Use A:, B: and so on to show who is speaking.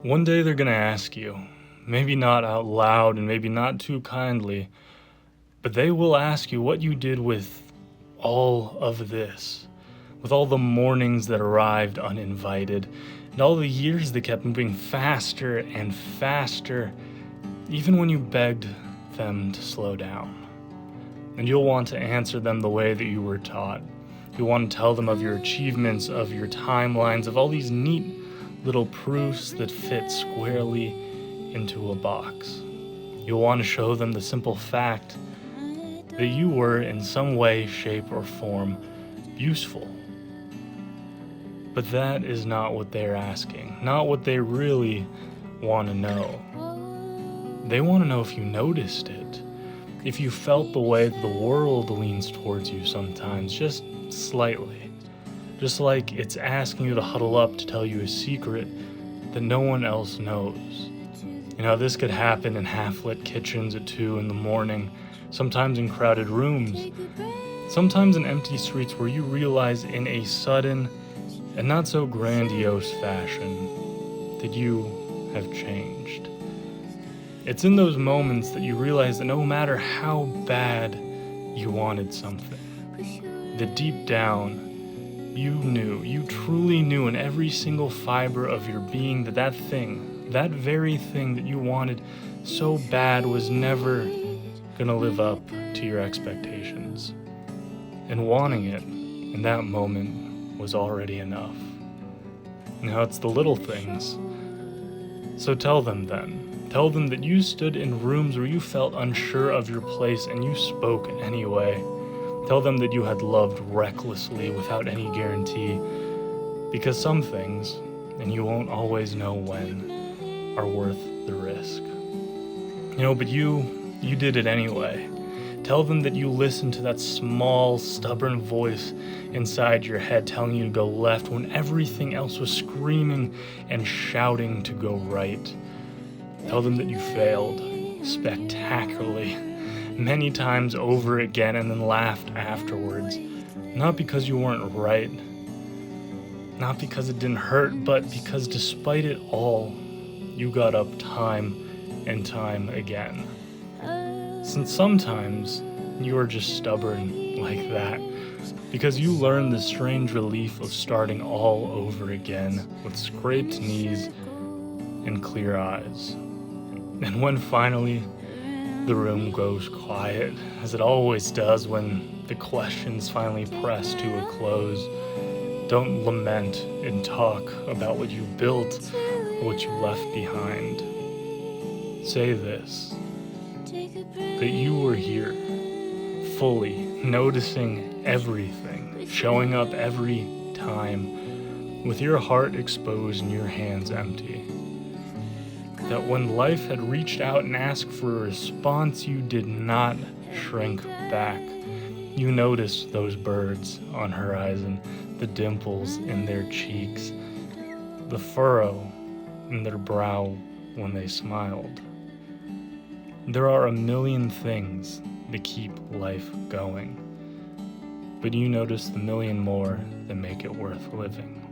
A: One day they're gonna ask you, maybe not out loud and maybe not too kindly, but they will ask you what you did with all of this, with all the mornings that arrived uninvited, and all the years that kept moving faster and faster, even when you begged them to slow down. And you'll want to answer them the way that you were taught. You'll want to tell them of your achievements, of your timelines, of all these neat little proofs that fit squarely into a box. You'll want to show them the simple fact that you were in some way, shape, or form useful. But that is not what they're asking, not what they really want to know. They want to know if you noticed it, if you felt the way the world leans towards you sometimes, just slightly. Just like it's asking you to huddle up to tell you a secret that no one else knows. You know, this could happen in half-lit kitchens at 2 a.m, sometimes in crowded rooms, sometimes in empty streets where you realize in a sudden and not so grandiose fashion that you have changed. It's in those moments that you realize that no matter how bad you wanted something, that deep down you truly knew in every single fiber of your being that thing, that very thing that you wanted so bad was never gonna live up to your expectations. And wanting it in that moment was already enough. Now it's the little things. So tell them then. Tell them that you stood in rooms where you felt unsure of your place and you spoke anyway. Tell them that you had loved recklessly without any guarantee, because some things, and you won't always know when, are worth the risk. But you did it anyway. Tell them that you listened to that small, stubborn voice inside your head telling you to go left when everything else was screaming and shouting to go right. Tell them that you failed spectacularly, many times over again, and then laughed afterwards. Not because you weren't right, not because it didn't hurt, but because despite it all, you got up time and time again. Since sometimes you are just stubborn like that, because you learned the strange relief of starting all over again with scraped knees and clear eyes. And when finally the room goes quiet, as it always does when the questions finally press to a close, don't lament and talk about what you built or what you left behind. Say this, that you were here, fully noticing everything, showing up every time, with your heart exposed and your hands empty. That when life had reached out and asked for a response, you did not shrink back. You noticed those birds on horizon, the dimples in their cheeks, the furrow in their brow when they smiled. There are a million things that keep life going, but you notice the million more that make it worth living.